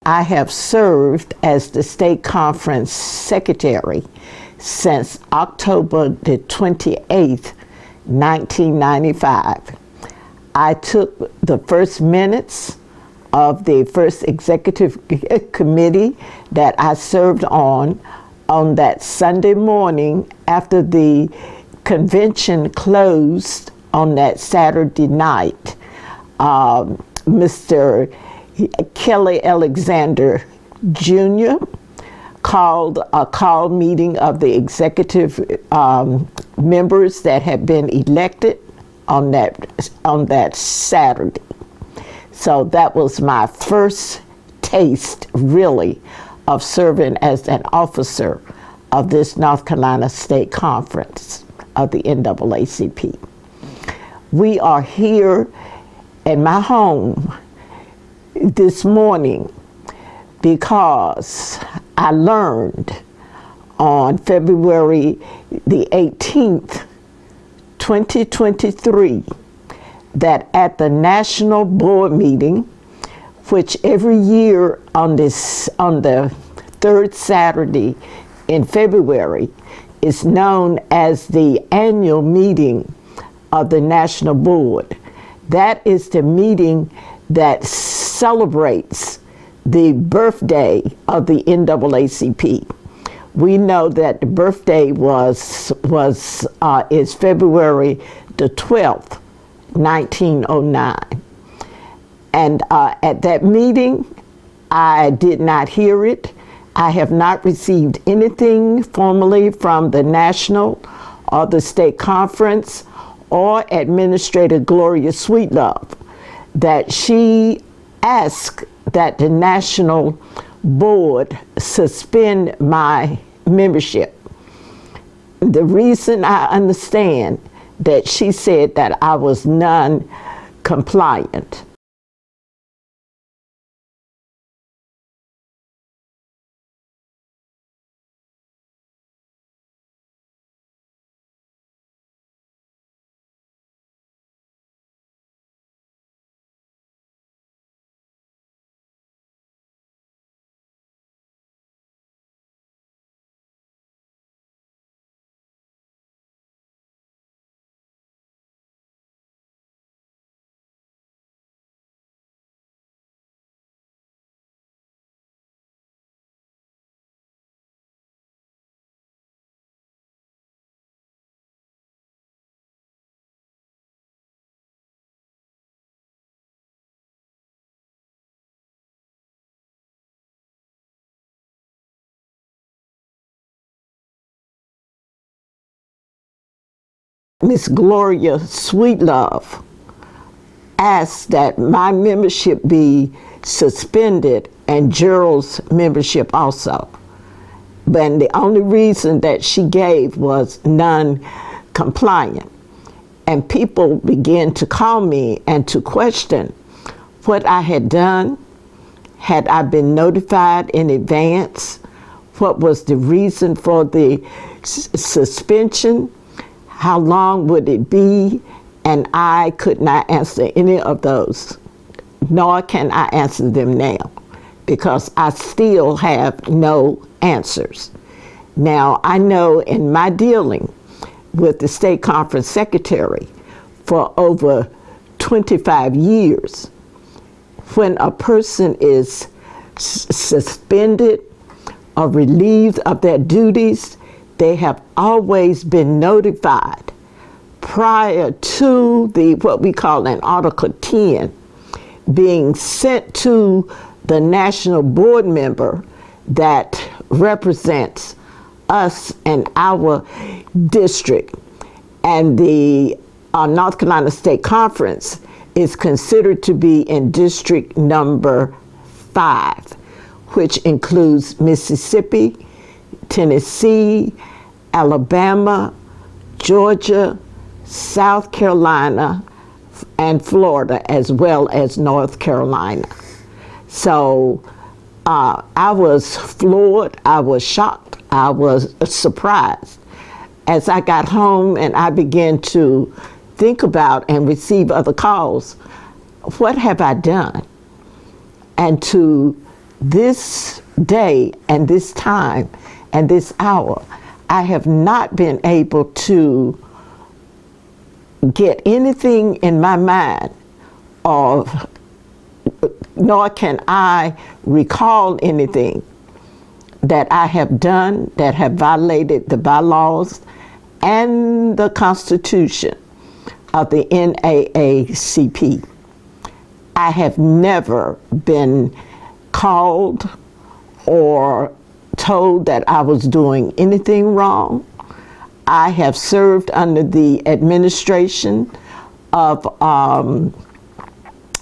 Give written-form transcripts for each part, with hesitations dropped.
I have served as the state conference secretary since October the 28th, 1995. I took the first minutes of the first executive committee that I served on that Sunday morning after the convention closed on that Saturday night. Mr. Kelly Alexander Jr. called a call meeting of the executive members that had been elected on that Saturday. So that was my first taste, really, of serving as an officer of this North Carolina State Conference of the NAACP. We are here in my home this morning because I learned on February the 18th, 2023, that at the national board meeting, which every year on the third Saturday in February is known as the annual meeting of the national board. That is the meeting that celebrates the birthday of the NAACP. We know that the birthday is February the 12th, 1909. And at that meeting, I did not hear it. I have not received anything formally from the national or the state conference or Administrator Gloria Sweetlove that she asked that the national board suspend my membership. The reason I understand that she said that I was non-compliant. Miss Gloria Sweetlove asked that my membership be suspended and Gerald's membership also. But the only reason that she gave was non-compliant. And people began to call me and to question what I had done. Had I been notified in advance? What was the reason for the suspension? How long would it be? And I could not answer any of those, nor can I answer them now, because I still have no answers. Now, I know in my dealing with the state conference secretary for over 25 years, when a person is suspended or relieved of their duties, they have always been notified prior to what we call an Article 10 being sent to the national board member that represents us and our district. And the North Carolina State Conference is considered to be in District number 5, which includes Mississippi, Tennessee, Alabama, Georgia, South Carolina, and Florida, as well as North Carolina. So I was floored, I was shocked, I was surprised. As I got home and I began to think about and receive other calls, what have I done? And to this day and this time and this hour, I have not been able to get anything in my mind, or nor can I recall anything that I have done that have violated the bylaws and the Constitution of the NAACP. I have never been called or told that I was doing anything wrong. I have served under the administration of,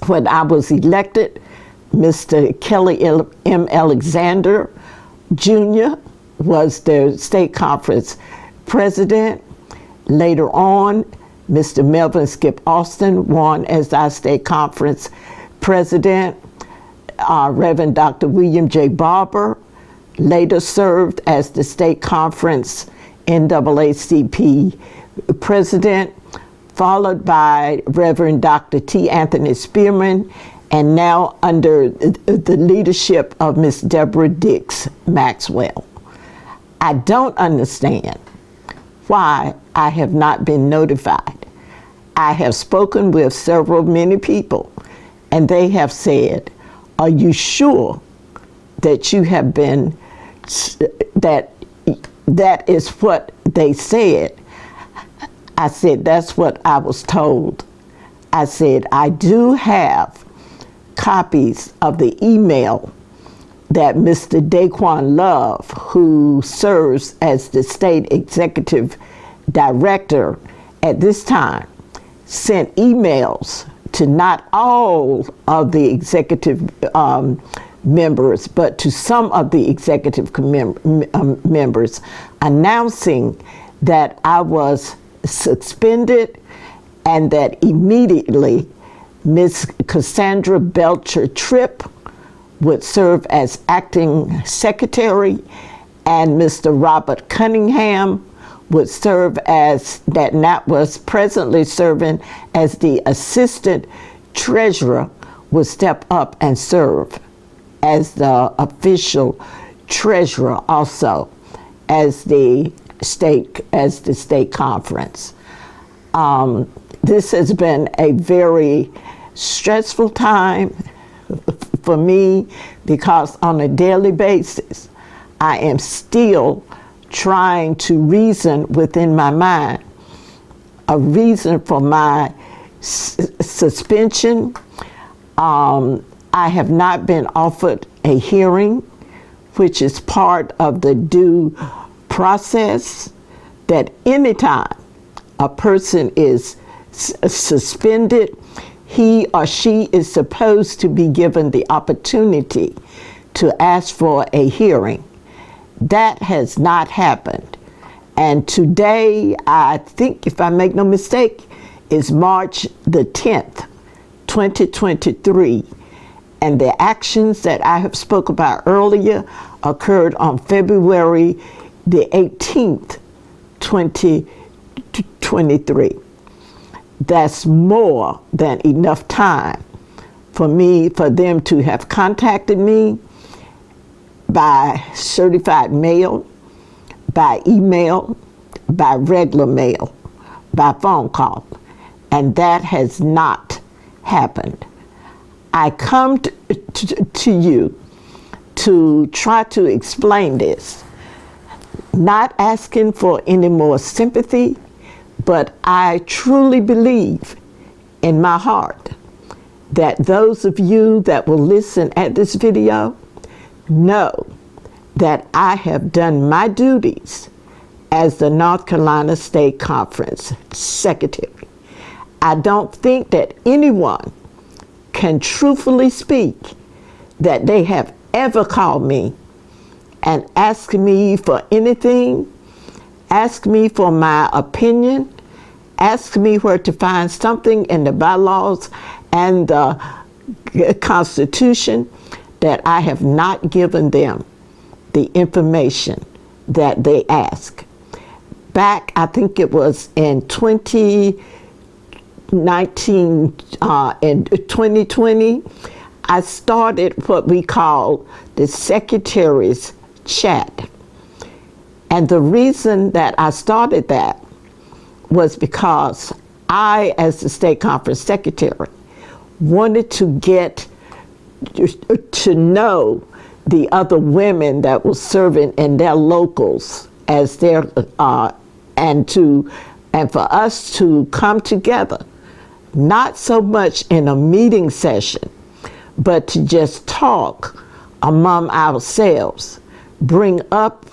when I was elected, Mr. Kelly M. Alexander Jr. was the state conference president. Later on, Mr. Melvin Skip Austin won as our state conference president. Reverend Dr. William J. Barber later served as the state conference NAACP president, followed by Reverend Dr. T. Anthony Spearman, and now under the leadership of Miss Deborah Dix Maxwell. I don't understand why I have not been notified. I have spoken with many people, and they have said, "Are you sure that you have been, that is what they said?" I said, "That's what I was told." I said, "I do have copies of the email that Mr. Daquan Love, who serves as the state executive director at this time, sent emails to not all of the executive members, but to some of the executive members, announcing that I was suspended and that immediately Ms. Cassandra Belcher Tripp would serve as acting secretary, and Mr. Robert Cunningham would serve as, that was presently serving as the assistant treasurer, would step up and serve as the official treasurer also as the state conference. This has been a very stressful time for me, because on a daily basis I am still trying to reason within my mind a reason for my suspension. I have not been offered a hearing, which is part of the due process, that anytime a person is suspended, he or she is supposed to be given the opportunity to ask for a hearing. That has not happened. And today, I think, if I make no mistake, is March the 10th, 2023. And the actions that I have spoke about earlier occurred on February the 18th, 2023. That's more than enough time for them to have contacted me by certified mail, by email, by regular mail, by phone call, and that has not happened. I come to you to try to explain this, not asking for any more sympathy, but I truly believe in my heart that those of you that will listen at this video know that I have done my duties as the North Carolina State Conference Secretary. I don't think that anyone can truthfully speak that they have ever called me and asked me for anything, asked me for my opinion, asked me where to find something in the bylaws and the Constitution, that I have not given them the information that they ask. Back, I think it was in 2019, in 2020, I started what we call the Secretary's Chat. And the reason that I started that was because I, as the state conference secretary, wanted to get to know the other women that were serving in their locals as their and for us to come together, not so much in a meeting session, but to just talk among ourselves, bring up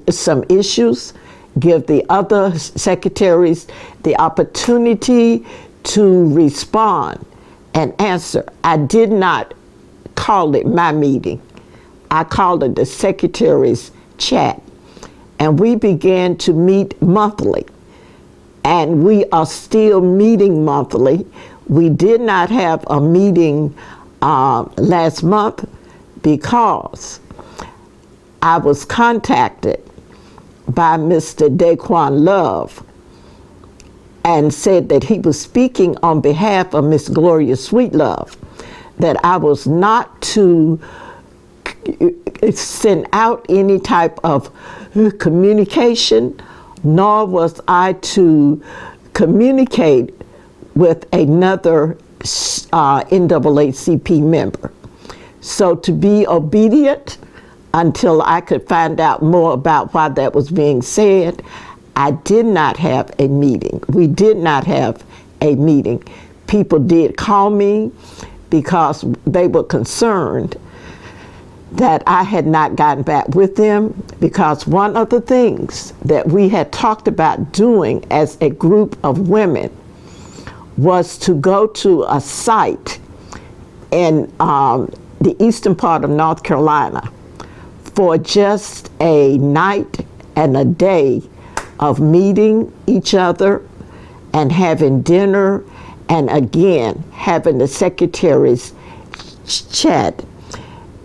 some issues, give the other secretaries the opportunity to respond and answer. I did not call it my meeting. I called it the Secretary's Chat. And we began to meet monthly. And we are still meeting monthly. We did not have a meeting last month because I was contacted by Mr. Daquan Love and said that he was speaking on behalf of Miss Gloria Sweetlove, that I was not to send out any type of communication, nor was I to communicate with another NAACP member. So to be obedient until I could find out more about why that was being said, I did not have a meeting. We did not have a meeting. People did call me because they were concerned that I had not gotten back with them, because one of the things that we had talked about doing as a group of women was to go to a site in the eastern part of North Carolina for just a night and a day of meeting each other and having dinner, and again having the secretary's chat.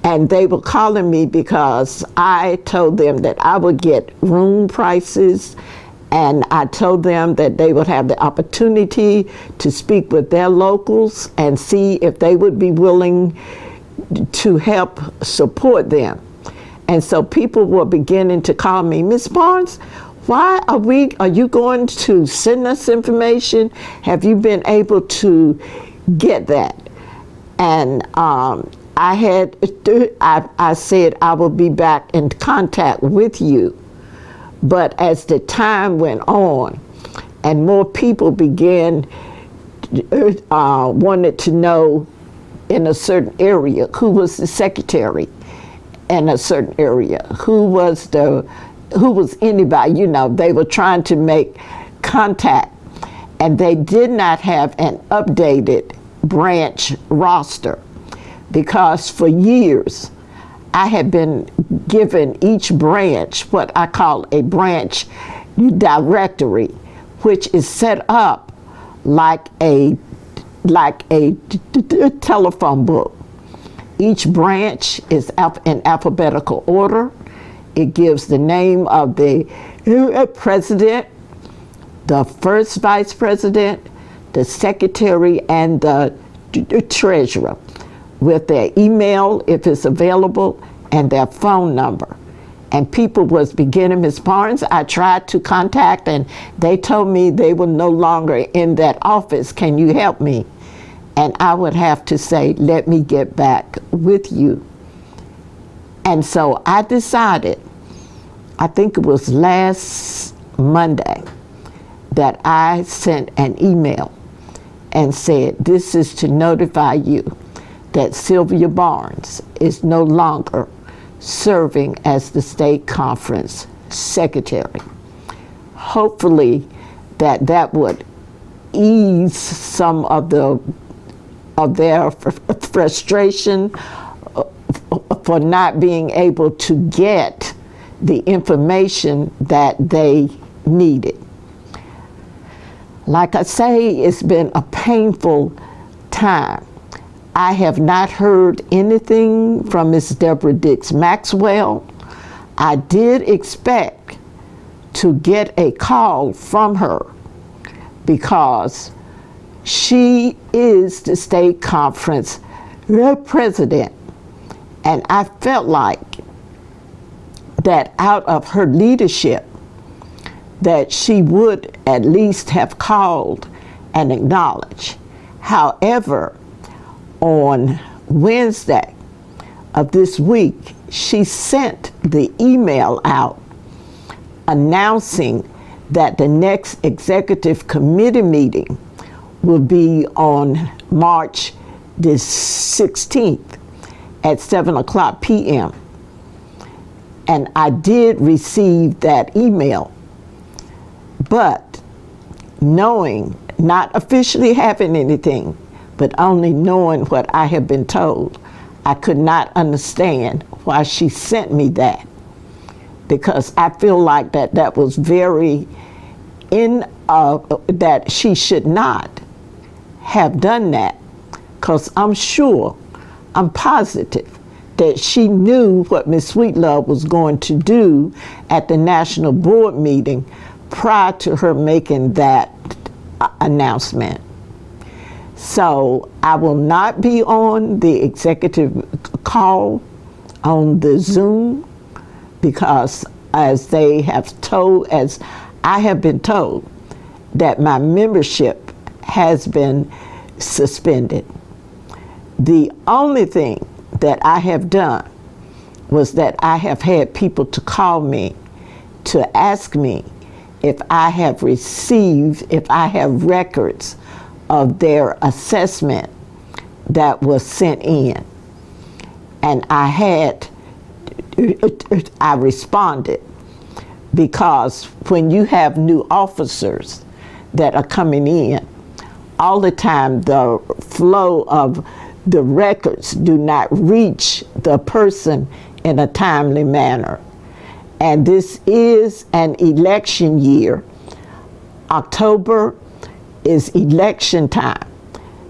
And they were calling me because I told them that I would get room prices, and I told them that they would have the opportunity to speak with their locals and see if they would be willing to help support them. And so people were beginning to call me, Ms. Barnes, why are you going to send us information? Have you been able to get that? And I said I will be back in contact with you. But as the time went on and more people began wanted to know in a certain area who was the secretary in a certain area, who was anybody, they were trying to make contact, and they did not have an updated branch roster, because for years I had been given each branch what I call a branch directory, which is set up like a telephone book. Each branch is in alphabetical order. It gives the name of the president, the first vice president, the secretary, and the treasurer, with their email if it's available and their phone number. And people was beginning, Ms. Barnes, I tried to contact and they told me they were no longer in that office. Can you help me? And I would have to say, let me get back with you. And so I decided, I think it was last Monday, that I sent an email and said, this is to notify you that Sylvia Barnes is no longer serving as the state conference secretary. Hopefully that would ease some of their frustration for not being able to get the information that they needed. Like I say, it's been a painful time. I have not heard anything from Ms. Deborah Dix Maxwell. I did expect to get a call from her because she is the state conference president. And I felt like that out of her leadership, that she would at least have called and acknowledged. However, on Wednesday of this week, she sent the email out announcing that the next executive committee meeting will be on March the 16th at 7:00 p.m. And I did receive that email, but knowing, not officially having anything, but only knowing what I have been told, I could not understand why she sent me that, because I feel like that was very that she should not have done that, because I'm positive that she knew what Ms. Sweetlove was going to do at the national board meeting prior to her making that announcement. So I will not be on the executive call on the Zoom, because as I have been told, that my membership has been suspended. The only thing that I have done was that I have had people to call me to ask me if I have records of their assessment that was sent in. And I responded, because when you have new officers that are coming in, all the time the flow of the records do not reach the person in a timely manner. And this is an election year. October is election time.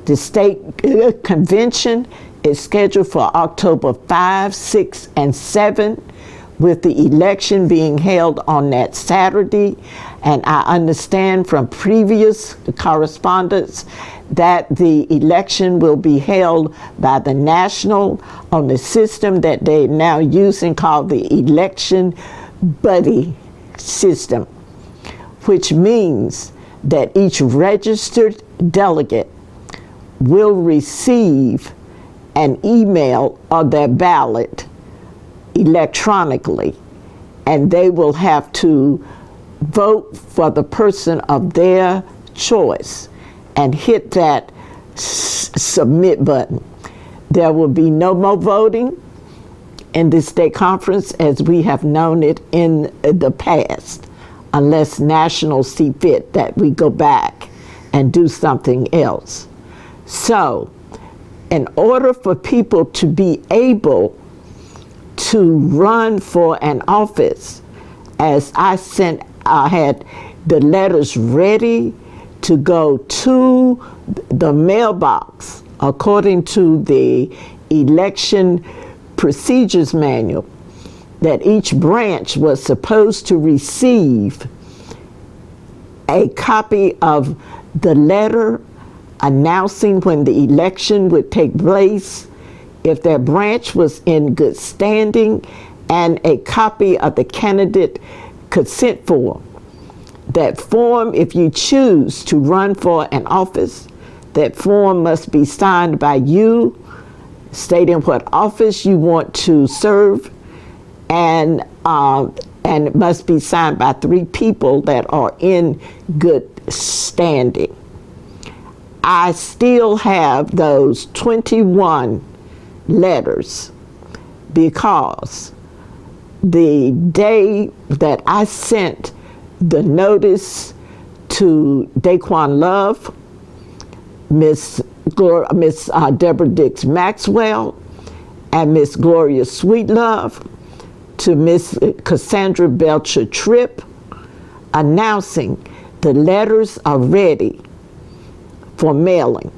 The state convention is scheduled for October 5, 6, and 7, with the election being held on that Saturday. And I understand from previous correspondence that the election will be held by the national on the system that they're now using called the election buddy system, which means that each registered delegate will receive an email of their ballot electronically, and they will have to vote for the person of their choice and hit that submit button. There will be no more voting in this state conference as we have known it in the past, unless nationals see fit that we go back and do something else. So, in order for people to be able to run for an office, as I had the letters ready to go to the mailbox according to the election procedures manual, that each branch was supposed to receive a copy of the letter announcing when the election would take place, if their branch was in good standing, and a copy of the candidate consent form. That form, if you choose to run for an office, that form must be signed by you, stating what office you want to serve, and it must be signed by 3 people that are in good standing. I still have those 21 letters, because the day that I sent the notice to Daquan Love, Miss Deborah Dix Maxwell, and Miss Gloria Sweetlove, to Miss Cassandra Belcher Tripp, announcing the letters are ready for mailing.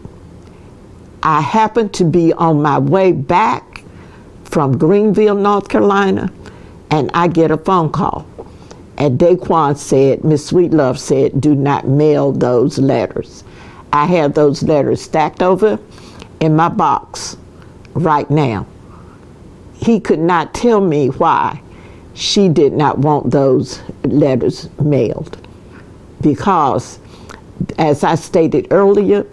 I happened to be on my way back from Greenville, North Carolina, and I get a phone call. And Daquan said, Miss Sweetlove said, do not mail those letters. I had those letters stacked over in my box right now. He could not tell me why she did not want those letters mailed. Because, as I stated earlier,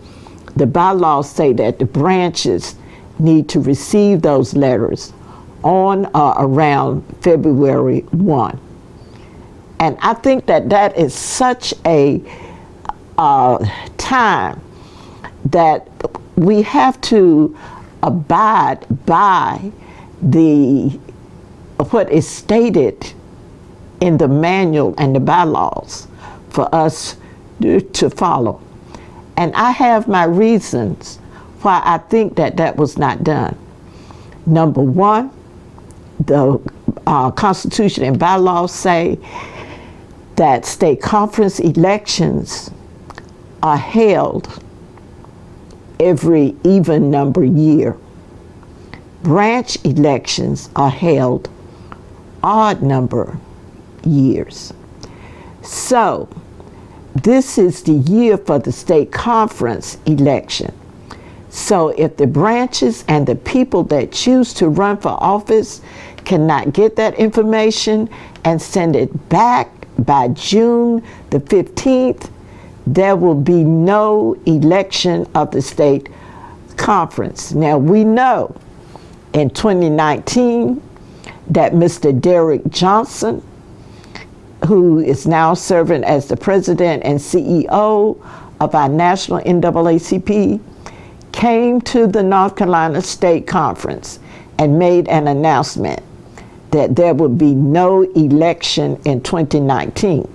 the bylaws say that the branches need to receive those letters on or around February 1. And I think that that is such a time that we have to abide by what is stated in the manual and the bylaws for us to follow. And I have my reasons why I think that that was not done. Number one, the Constitution and bylaws say that state conference elections are held every even number year. Branch elections are held odd number years. So this is the year for the state conference election. So if the branches and the people that choose to run for office cannot get that information and send it back by June the 15th, there will be no election of the state conference. Now we know in 2019 that Mr. Derrick Johnson, who is now serving as the president and CEO of our national NAACP, came to the North Carolina State Conference and made an announcement that there would be no election in 2019.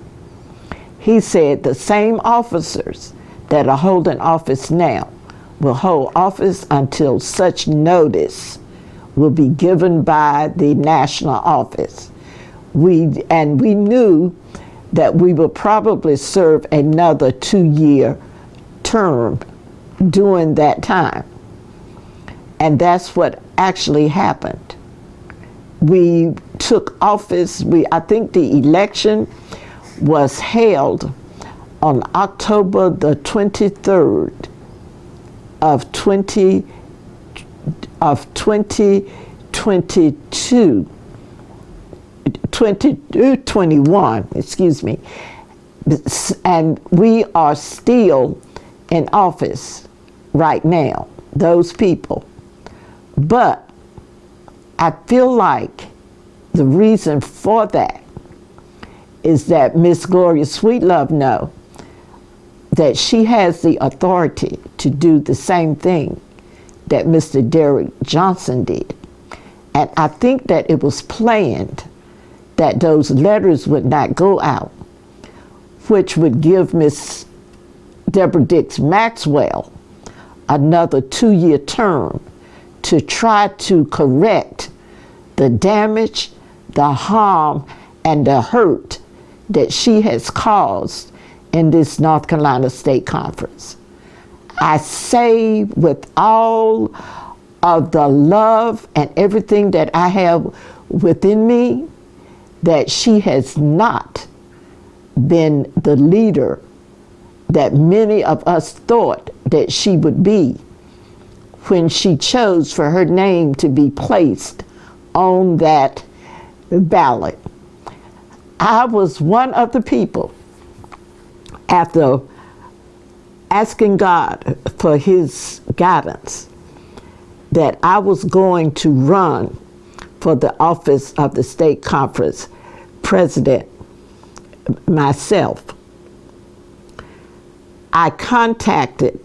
He said the same officers that are holding office now will hold office until such notice will be given by the national office. We knew that we would probably serve another 2-year term during that time. And that's what actually happened. We took office, I think the election was held on October the 23rd of 2021, excuse me. And we are still in office right now, those people. But I feel like the reason for that is that Miss Gloria Sweetlove know that she has the authority to do the same thing that Mr. Derrick Johnson did. And I think that it was planned that those letters would not go out, which would give Miss Deborah Dix Maxwell another 2-year term to try to correct the damage, the harm, and the hurt that she has caused in this North Carolina State Conference. I say with all of the love and everything that I have within me, that she has not been the leader that many of us thought that she would be when she chose for her name to be placed on that ballot. I was one of the people, after asking God for his guidance, that I was going to run for the office of the state conference president myself. I contacted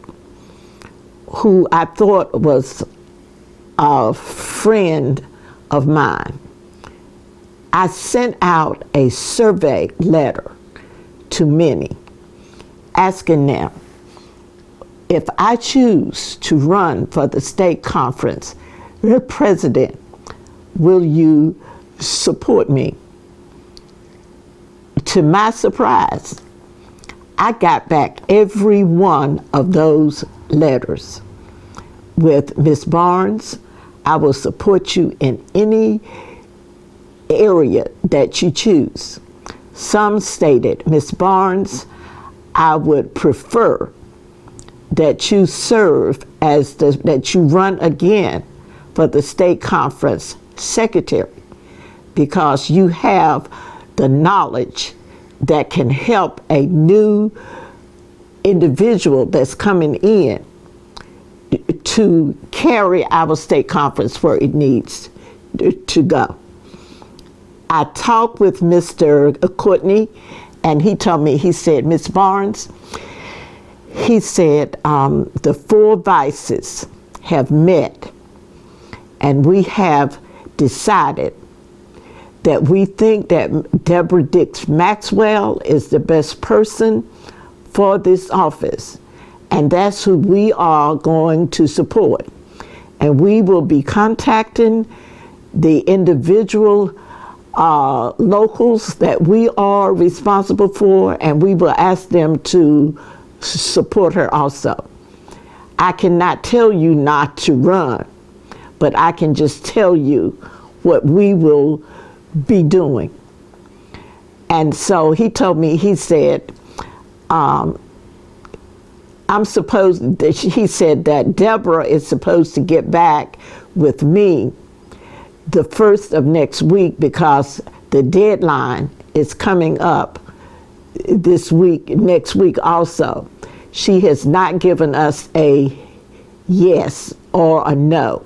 who I thought was a friend of mine. I sent out a survey letter to many, asking them, if I choose to run for the state conference president, will you support me? To my surprise, I got back every one of those letters with Ms. Barnes, I will support you in any area that you choose. Some stated, Ms. Barnes, I would prefer that you serve that you run again for the state conference secretary, because you have the knowledge that can help a new individual that's coming in to carry our state conference where it needs to go. I talked with Mr. Courtney, and he told me, he said, Ms. Barnes, he said, the 4 vices have met, and we have decided that we think that Deborah Dix Maxwell is the best person for this office, and that's who we are going to support. And we will be contacting the individual locals that we are responsible for, and we will ask them to support her also. I cannot tell you not to run, but I can just tell you what we will be doing. And so he told me, he said, he said that Deborah is supposed to get back with me the 1st of next week, because the deadline is coming up this week, next week also. She has not given us a yes or a no.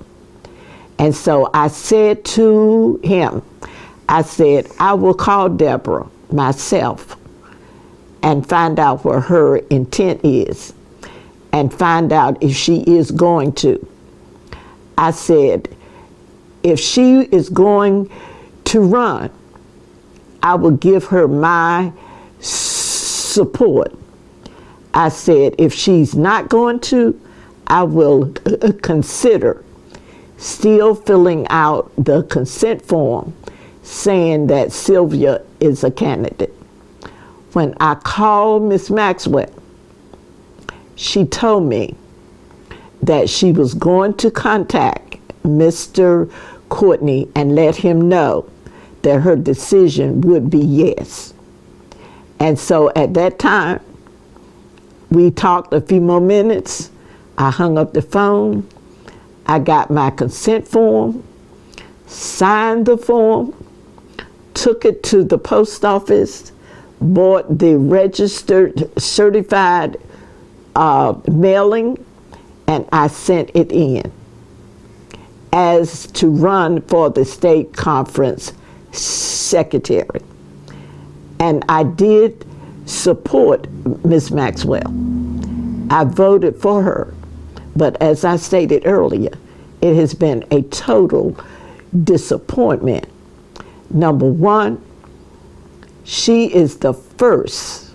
And so I said to him, I said, I will call Deborah myself and find out what her intent is and find out if she is going to. I said, if she is going to run, I will give her my support. I said, if she's not going to, I will consider still filling out the consent form saying that Sylvia is a candidate. When I called Ms. Maxwell, she told me that she was going to contact Mr. Courtney and let him know that her decision would be yes. And so at that time, we talked a few more minutes. I hung up the phone. I got my consent form, signed the form, took it to the post office, bought the registered certified mailing, and I sent it in as to run for the state conference secretary. And I did support Ms. Maxwell. I voted for her. But as I stated earlier, it has been a total disappointment. Number one, she is the first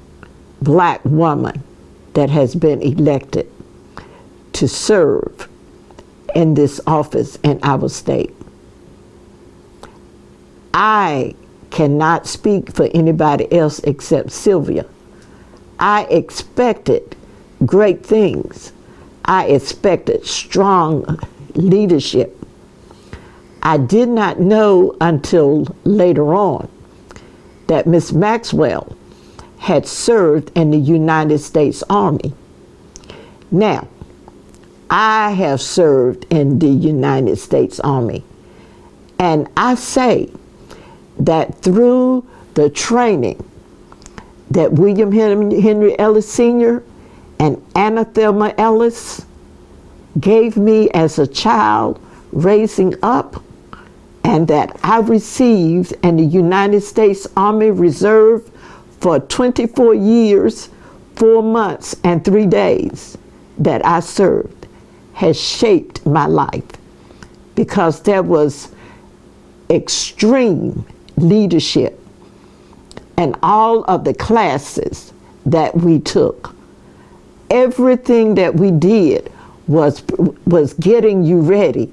Black woman that has been elected to serve in this office in our state. I cannot speak for anybody else except Sylvia. I expected great things. I expected strong leadership. I did not know until later on that Ms. Maxwell had served in the United States Army. Now, I have served in the United States Army, and I say that through the training that William Henry Ellis Sr. and Anna Thelma Ellis gave me as a child raising up, and that I received in the United States Army Reserve for 24 years, 4 months, and 3 days that I served, has shaped my life, because there was extreme leadership in all of the classes that we took. Everything that we did was getting you ready,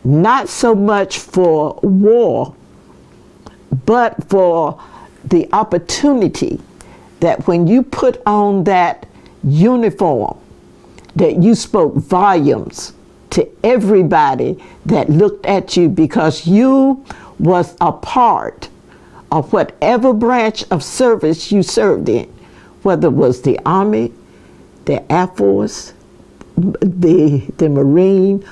not so much for war, but for the opportunity that when you put on that uniform, that you spoke volumes to everybody that looked at you, because you was a part of whatever branch of service you served in, whether it was the Army, the Air Force, the Marine,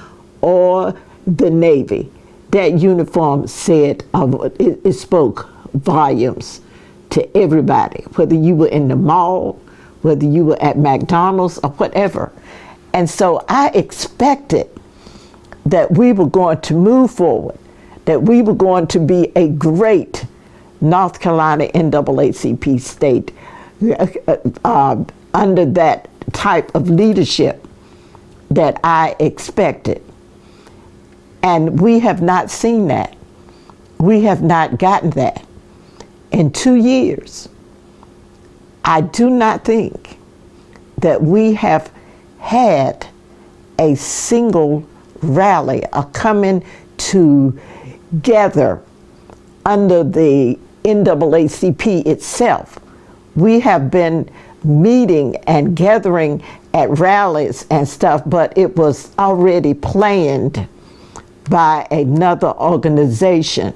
or the Navy. That uniform said, it spoke volumes to everybody, whether you were in the mall, whether you were at McDonald's or whatever. And so I expected that we were going to move forward, that we were going to be a great North Carolina NAACP state under that type of leadership that I expected. And we have not seen that. We have not gotten that. In 2 years, I do not think that we have had a single rally, a coming together under the NAACP itself. We have been meeting and gathering at rallies and stuff, but it was already planned by another organization,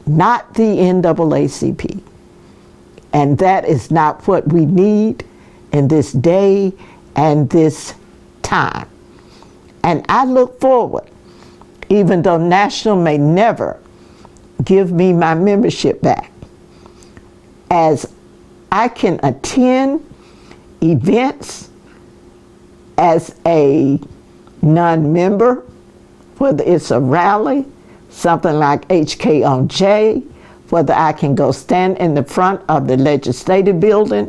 not the NAACP. And that is not what we need in this day and this time. And I look forward, even though National may never give me my membership back, as I can attend events as a non-member, whether it's a rally, something like HK on J, whether I can go stand in the front of the legislative building,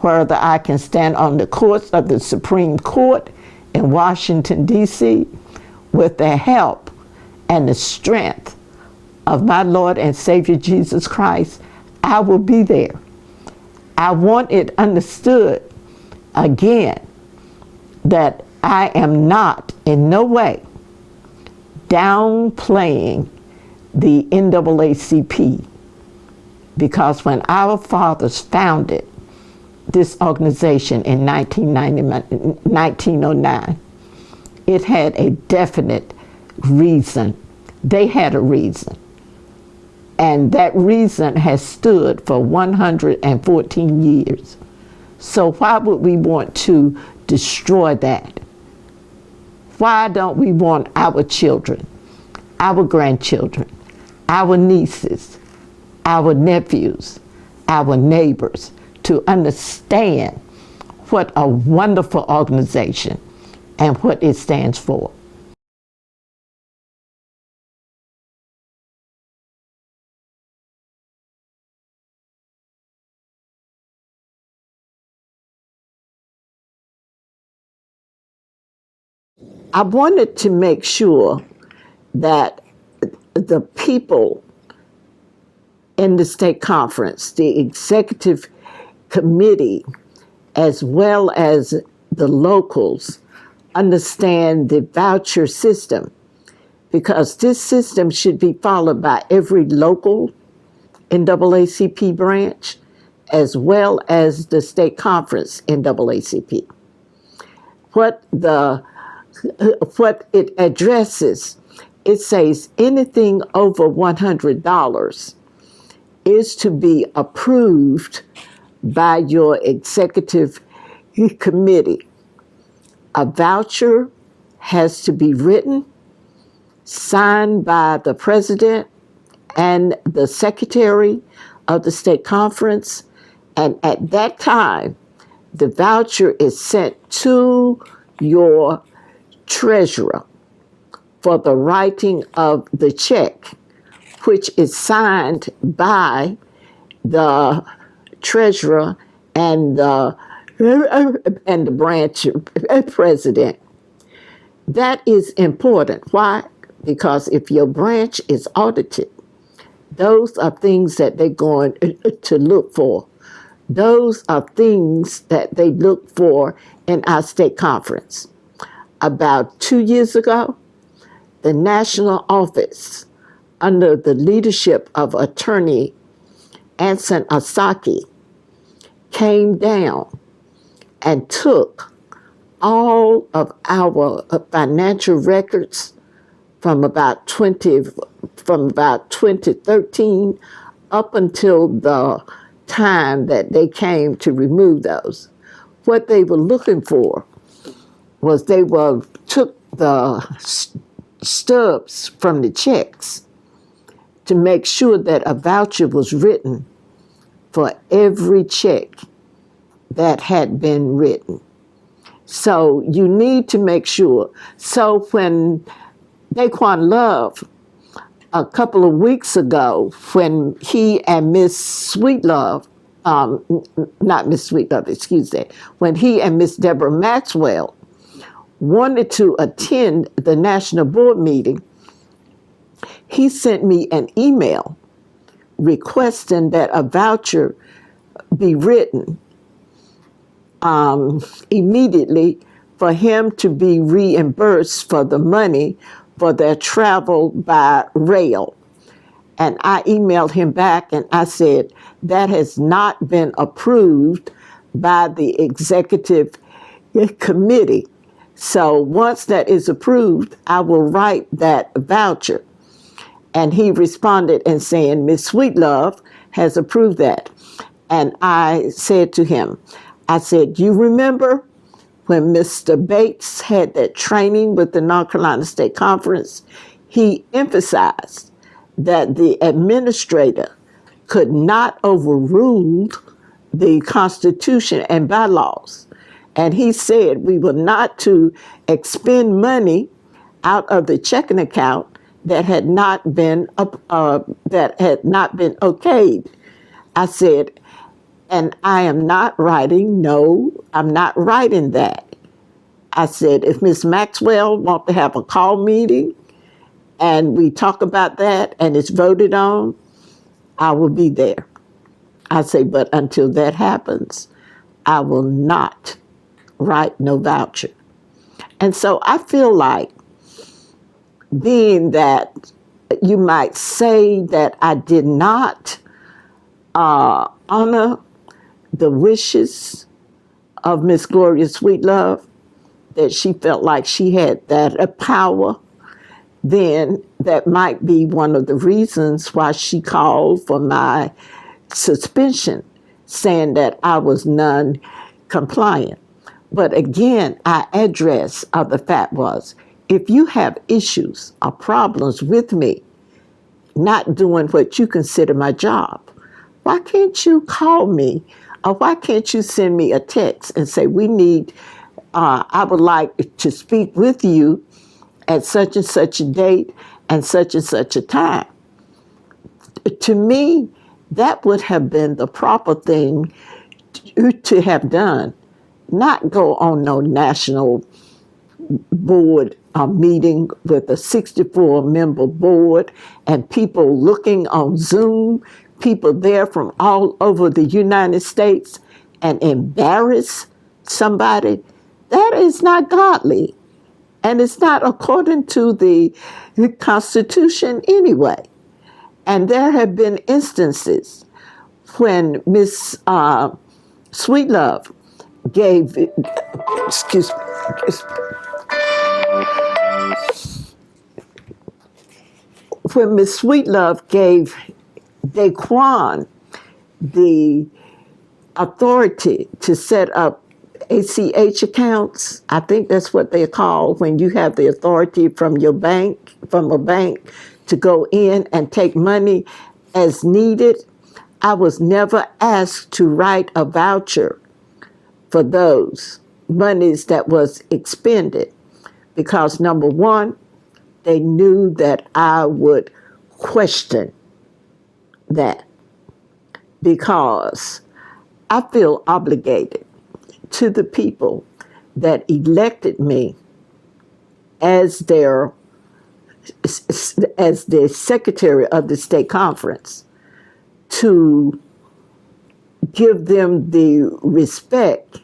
whether I can stand on the courts of the Supreme Court in Washington, D.C., with the help and the strength of my Lord and Savior Jesus Christ, I will be there. I want it understood again that I am not in no way downplaying the NAACP, because when our fathers founded this organization in 1909, it had a definite reason. They had a reason. And that reason has stood for 114 years. So why would we want to destroy that? Why don't we want our children, our grandchildren, our nieces, our nephews, our neighbors to understand what a wonderful organization and what it stands for? I wanted to make sure that the people in the state conference, the executive committee, as well as the locals, understand the voucher system, because this system should be followed by every local NAACP branch, as well as the state conference NAACP. What it addresses, it says anything over $100 is to be approved by your executive committee. A voucher has to be written, signed by the president and the secretary of the state conference, and at that time, the voucher is sent to your treasurer for the writing of the check, which is signed by the treasurer and the branch president. That is important. Why? Because if your branch is audited, those are things that they're going to look for. Those are things that they look for in our state conference. About 2 years ago, the national office, under the leadership of Attorney Anson Asaki, came down and took all of our financial records from about 2013 up until the time that they came to remove those. What they were looking for was took the stubs from the checks to make sure that a voucher was written for every check that had been written. So you need to make sure. So when Daquan Love, a couple of weeks ago, when he and Miss Sweetlove, not Miss Sweetlove, excuse me, when he and Miss Deborah Maxwell wanted to attend the national board meeting, he sent me an email requesting that a voucher be written immediately for him to be reimbursed for the money for their travel by rail. And I emailed him back and I said, that has not been approved by the executive committee. So once that is approved, I will write that voucher. And he responded and saying, Miss Sweetlove has approved that. And I said to him, I said, you remember when Mr. Bates had that training with the North Carolina State Conference, he emphasized that the administrator could not overrule the Constitution and bylaws. And he said we were not to expend money out of the checking account that had not been okayed. I said, and I am not writing, no, I'm not writing that. I said, if Ms. Maxwell wants to have a call meeting and we talk about that and it's voted on, I will be there. I say, but until that happens, I will not write no voucher. And so I feel like, being that you might say that I did not honor the wishes of Miss Gloria Sweetlove, that she felt like she had that power, then that might be one of the reasons why she called for my suspension, saying that I was non-compliant. But again, our address of the fact was, if you have issues or problems with me not doing what you consider my job, why can't you call me, or why can't you send me a text and say, I would like to speak with you at such and such a date and such a time. To me, that would have been the proper thing to have done, not go on no national board meeting with a 64-member board and people looking on Zoom, people there from all over the United States, and embarrass somebody. That is not godly. And it's not according to the Constitution anyway. And there have been instances when Miss Sweetlove gave, excuse me, when Miss Sweetlove gave Daquan the authority to set up ACH accounts, I think that's what they're called, when you have the authority from your bank, from a bank, to go in and take money as needed. I was never asked to write a voucher for those monies that was expended, because number one, they knew that I would question that, because I feel obligated to the people that elected me as their secretary of the state conference, to give them the respect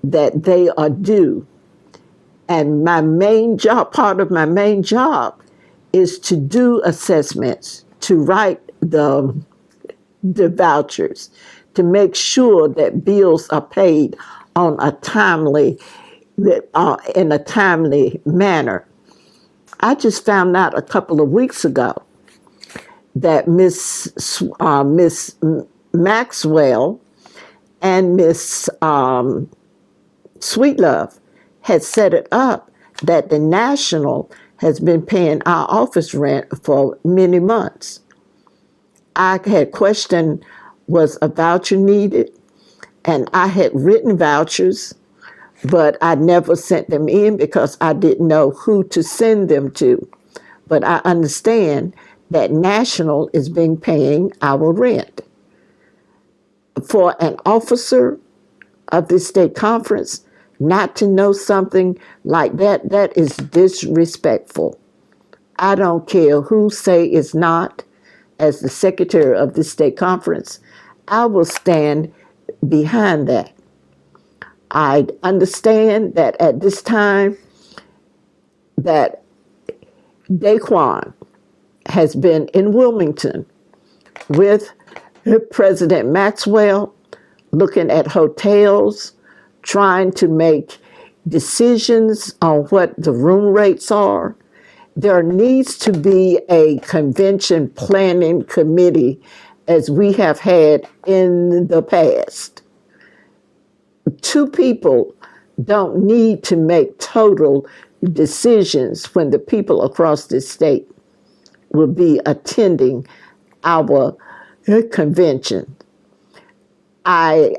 that they are due. And my main job, part of my main job, is to do assessments, to write the vouchers, to make sure that bills are paid on a timely, in a timely manner. I just found out a couple of weeks ago that Miss Maxwell and Miss Sweetlove had set it up that the National has been paying our office rent for many months. I had questioned, was a voucher needed? And I had written vouchers, but I never sent them in because I didn't know who to send them to. But I understand that National is being paying our rent. For an officer of the state conference not to know something like that, that is disrespectful. I don't care who say it's not. As the secretary of the state conference, I will stand behind that. I understand that at this time that Daquan has been in Wilmington with President Maxwell, looking at hotels, trying to make decisions on what the room rates are. There needs to be a convention planning committee as we have had in the past. Two people don't need to make total decisions when the people across this state will be attending our convention. I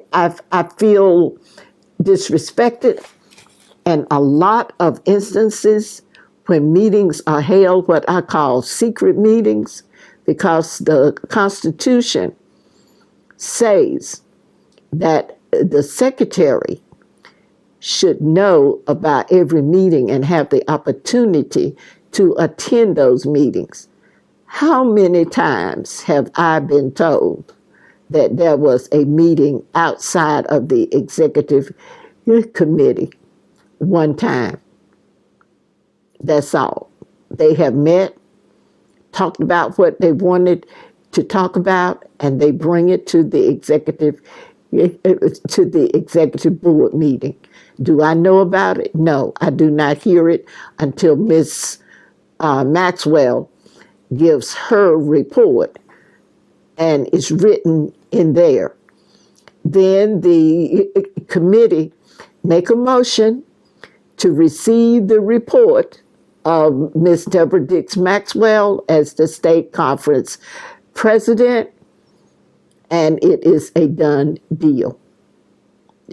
feel disrespected, and a lot of instances when meetings are held, what I call secret meetings, because the Constitution says that the secretary should know about every meeting and have the opportunity to attend those meetings. How many times have I been told that there was a meeting outside of the executive committee? One time. That's all. They have met, talked about what they wanted to talk about, and they bring it to the executive board meeting. Do I know about it? No, I do not hear it until Ms. Maxwell gives her report, and it's written in there. Then the committee make a motion to receive the report of Ms. Deborah Dix Maxwell as the state conference president, and it is a done deal.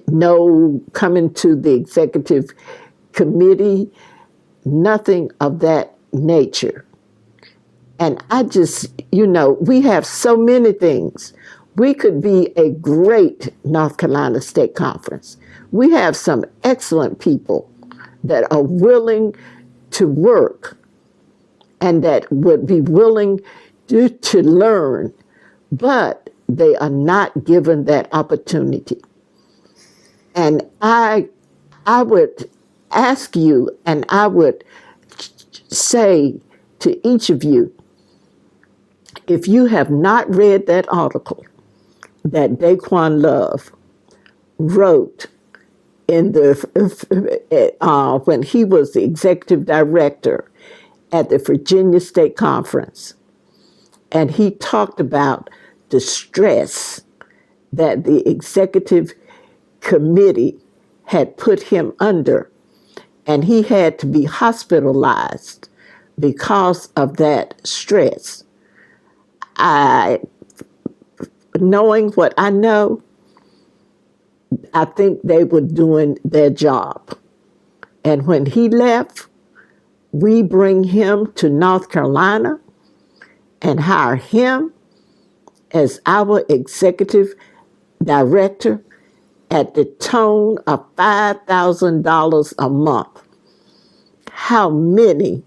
No coming to the executive committee, nothing of that nature. And I just, we have so many things. We could be a great North Carolina State Conference. We have some excellent people that are willing to work and that would be willing to learn, but they are not given that opportunity. And I would ask you, and I would say to each of you, if you have not read that article that Daquan Love wrote in when he was the executive director at the Virginia State Conference, and he talked about the stress that the executive committee had put him under, and he had to be hospitalized because of that stress. Knowing what I know, I think they were doing their job. And when he left, we bring him to North Carolina and hire him as our executive director at the tone of $5,000 a month. How many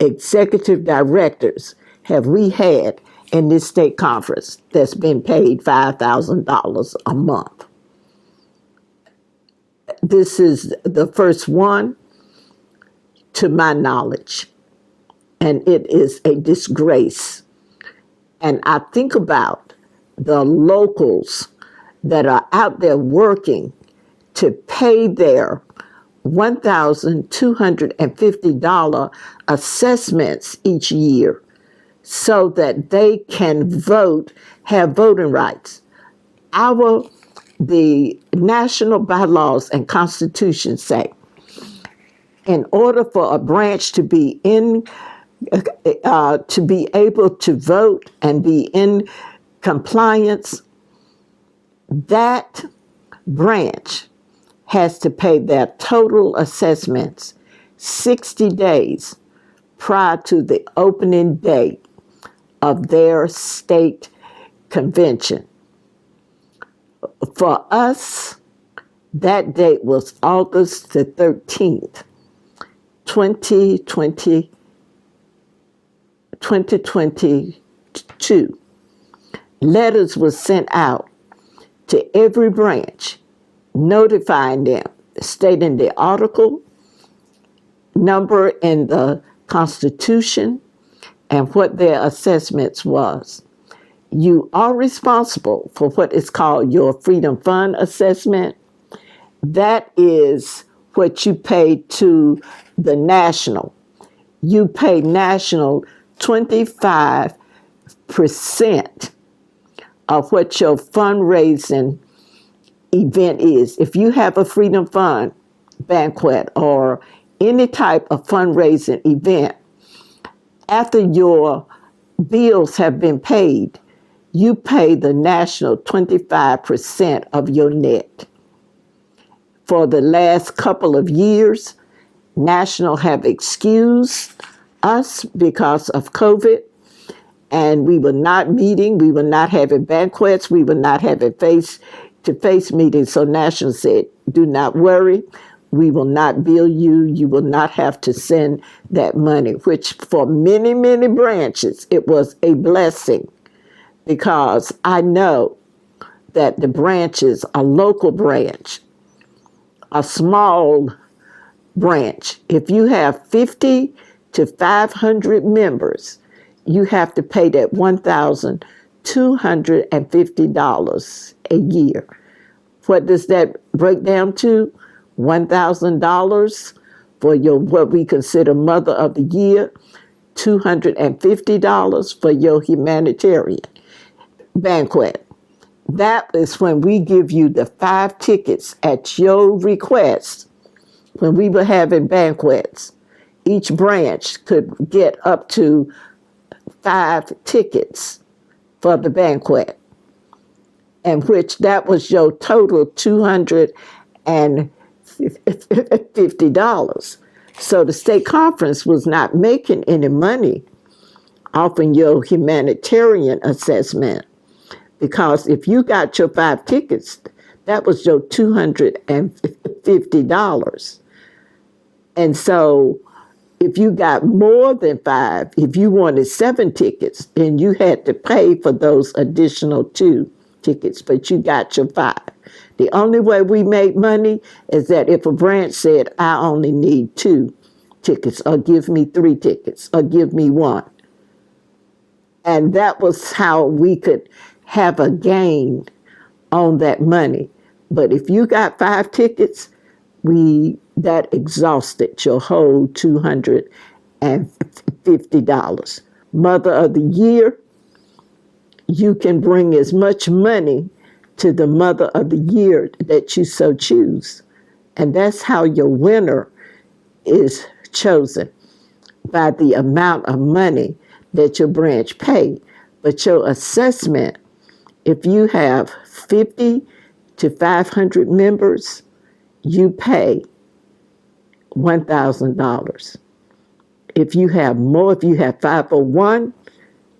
executive directors have we had in this state conference that's been paid $5,000 a month? This is the first one, to my knowledge, and it is a disgrace. And I think about the locals that are out there working to pay their $1,250 assessments each year so that they can vote, have voting rights. The national bylaws and constitution say In order for a branch to be to be able to vote and be in compliance, that branch has to pay their total assessments 60 days prior to the opening date of their state convention. For us, that date was August the 13th, 2022. Letters were sent out to every branch notifying them, stating the article number in the Constitution and what their assessments was. You are responsible for what is called your Freedom Fund assessment. That is what you pay to the national. You pay national 25% of what your fundraising event is. If you have a Freedom Fund banquet or any type of fundraising event, after your bills have been paid, you pay the national 25% of your net. For the last couple of years, National have excused us because of COVID, and we were not meeting, we were not having banquets, we were not having face-to-face meetings. So National said, do not worry, we will not bill you, you will not have to send that money, which for many, many branches, it was a blessing, because I know that the branches, a local branch, a small branch, if you have 50 to 500 members, you have to pay that $1,250 a year. What does that break down to? $1,000 for your what we consider Mother of the Year, $250 for your humanitarian banquet. That is when we give you the 5 tickets at your request. When we were having banquets, each branch could get up to 5 tickets for the banquet, and which that was your total $250. So the state conference was not making any money off of your humanitarian assessment, because if you got your 5 tickets, that was your $250. And so if you got more than 5, if you wanted 7 tickets, then you had to pay for those additional 2 tickets, but you got your 5. The only way we made money is that if a branch said, I only need 2 tickets, or give me 3 tickets, or give me 1. And that was how we could have a gain on that money. But if you got 5 tickets, that exhausted your whole $250. Mother of the Year, you can bring as much money to the Mother of the Year that you so choose. And that's how your winner is chosen, by the amount of money that your branch pay. But your assessment, if you have 50 to 500 members, you pay $1,000. If you have more, if you have 501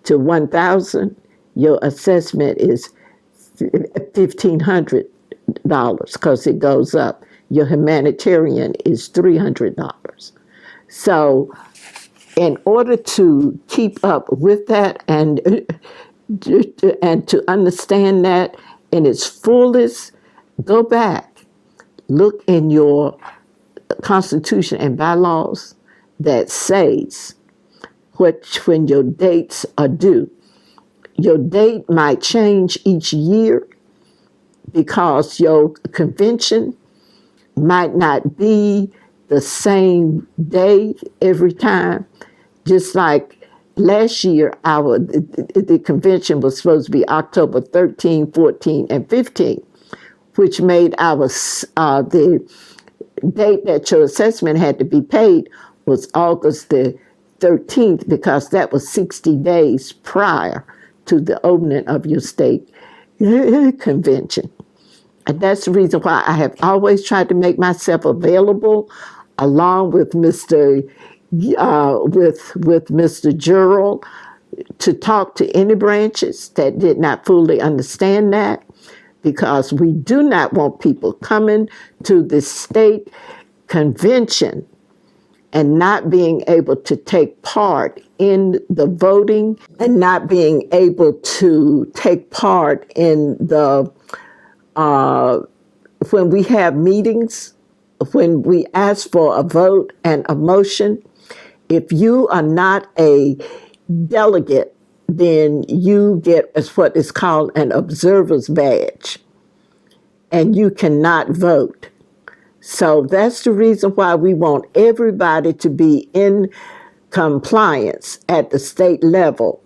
to 1,000, your assessment is $1,500 because it goes up. Your humanitarian is $300. So in order to keep up with that and to understand that in its fullest, go back, look in your Constitution and bylaws that says when your dates are due. Your date might change each year because your convention might not be the same day every time. Just like last year, the convention was supposed to be October 13, 14, and 15, which made the date that your assessment had to be paid was August the 13th, because that was 60 days prior to the opening of your state convention. And that's the reason why I have always tried to make myself available, along with Mr. Gerald, to talk to any branches that did not fully understand that, because we do not want people coming to the state convention and not being able to take part in the voting, and not being able to take part in the when we have meetings, when we ask for a vote and a motion. If you are not a delegate, then you get what is called an observer's badge, and you cannot vote. So that's the reason why we want everybody to be in compliance at the state level,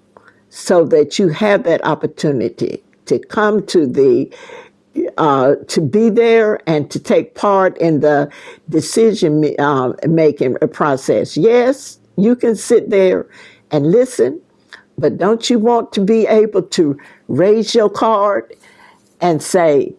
so that you have that opportunity to come to the to be there and to take part in the decision making process. Yes, you can sit there and listen, but don't you want to be able to raise your card and say,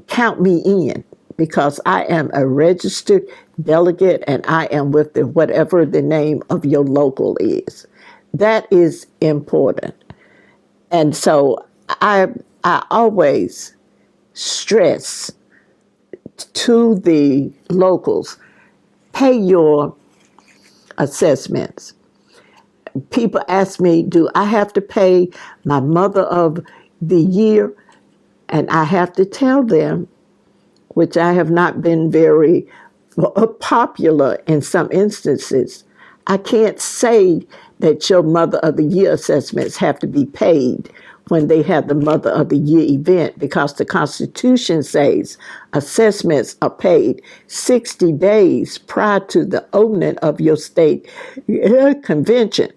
count me in, because I am a registered delegate and I am with whatever the name of your local is. That is important. And so I always stress to the locals, pay your assessments. People ask me, do I have to pay my mother of the year? And I have to tell them, which I have not been very popular in some instances, I can't say that your Mother of the Year assessments have to be paid when they have the Mother of the Year event, because the Constitution says assessments are paid 60 days prior to the opening of your state convention.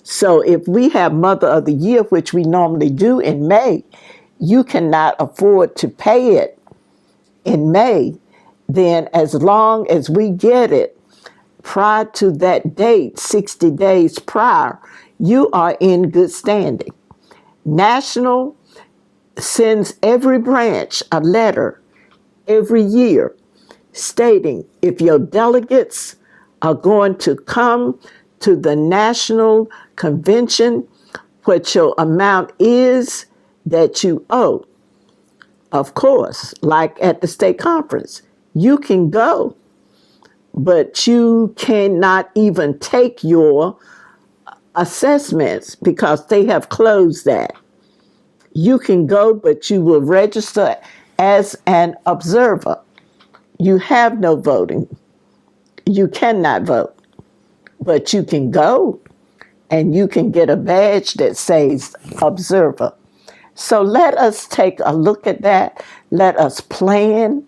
So if we have Mother of the Year, which we normally do in May, you cannot afford to pay it in May. Then as long as we get it prior to that date, 60 days prior, you are in good standing. National sends every branch a letter every year stating if your delegates are going to come to the national convention, what your amount is that you owe. Of course, like at the state conference, you can go, but you cannot even take your assessments because they have closed that. You can go, but you will register as an observer. You have no voting. You cannot vote, but you can go and you can get a badge that says observer. So let us take a look at that. Let us plan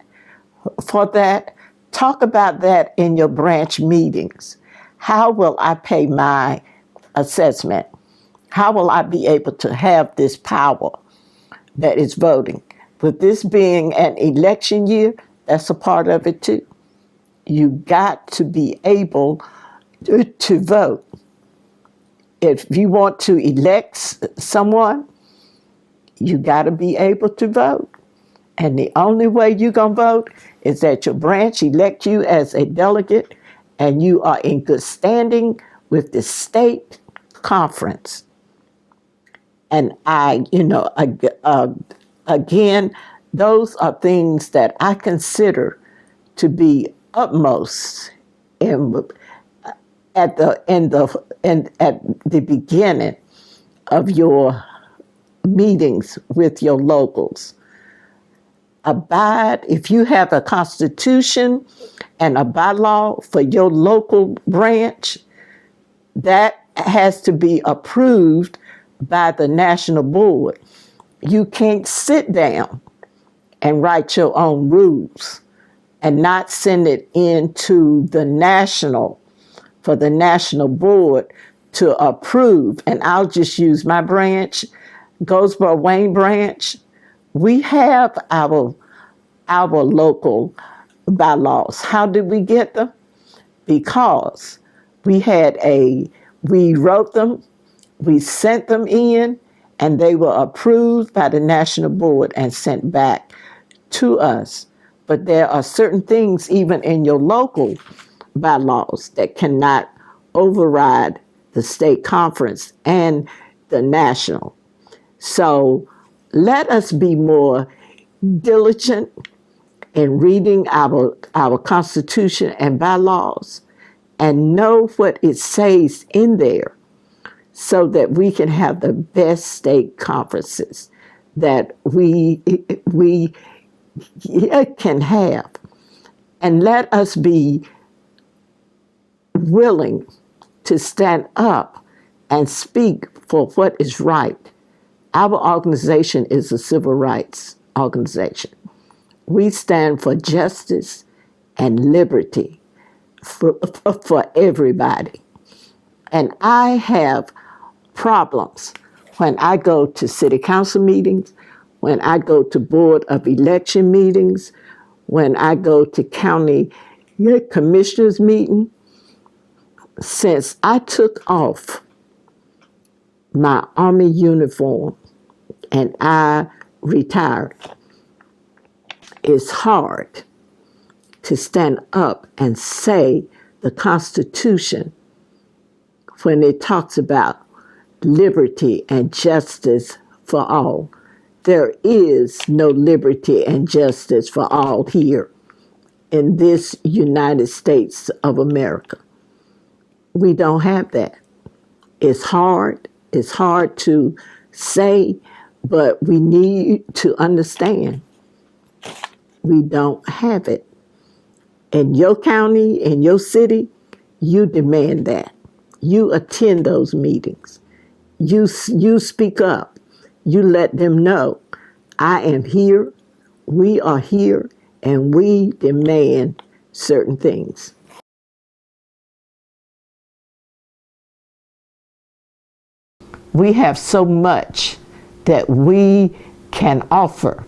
for that. Talk about that in your branch meetings. How will I pay my assessment? How will I be able to have this power that is voting? With this being an election year, that's a part of it too. You got to be able to vote. If you want to elect someone, you got to be able to vote. And the only way you're going to vote is that your branch elect you as a delegate and you are in good standing with the state conference. And again, those are things that I consider to be utmost at the beginning of your meetings with your locals. Abide, if you have a constitution and a bylaw for your local branch, that has to be approved by the national board. You can't sit down and write your own rules and not send it into the national, for the national board to approve. And I'll just use my branch, Goldsboro Wayne branch. We have our local bylaws. How did we get them? Because we wrote them, we sent them in, and they were approved by the National Board and sent back to us. But there are certain things, even in your local bylaws, that cannot override the state conference and the national. So let us be more diligent in reading our Constitution and bylaws and know what it says in there so that we can have the best state conferences that we can have. And let us be willing to stand up and speak for what is right. Our organization is a civil rights organization. We stand for justice and liberty for everybody. And I have problems when I go to city council meetings, when I go to board of election meetings, when I go to county commissioners meeting. Since I took off my Army uniform and I retired, it's hard to stand up and say the Constitution when it talks about liberty and justice for all. There is no liberty and justice for all here in this United States of America. We don't have that. It's hard to say, but we need to understand we don't have it. In your county, in your city, you demand that. You attend those meetings. You speak up. You let them know, I am here, we are here, and we demand certain things. We have so much that we can offer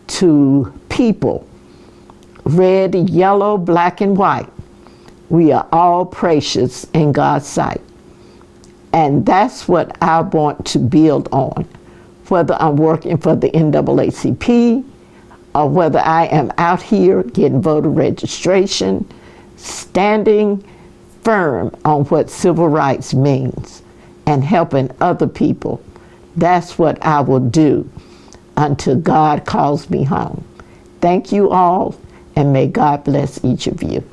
to people, red, yellow, black, and white. We are all precious in God's sight. And that's what I want to build on, whether I'm working for the NAACP or whether I am out here getting voter registration, standing firm on what civil rights means and helping other people. That's what I will do until God calls me home. Thank you all, and may God bless each of you.